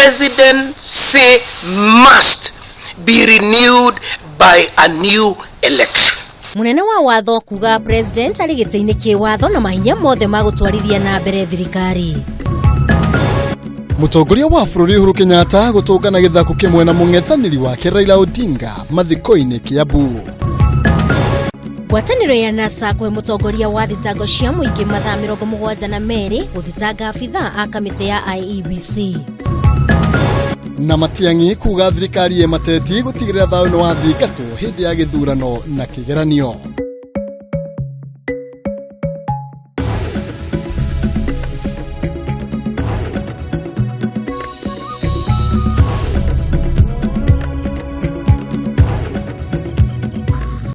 presidency must be renewed by a new election. Munene wa watho kuga president ari gitini ki watho na mahinya mothe magutwarithia na mbere thirikari. Mutongoria wa bururi Uhuru Kenyatta gutungana githako kimwe na mung'ethaniri wake Raila Odinga mathiko-ini Kiambu. Ngwataniro ya NASA kwe mutongoria wa thitango cia muingi mathaa 72 guthitanga abitha a kamiti ya IEBC. Na Matiang'i kuga thirikari ye mateti gutigirira thayũ wa thingatu hindi ya githurano na kigeranio.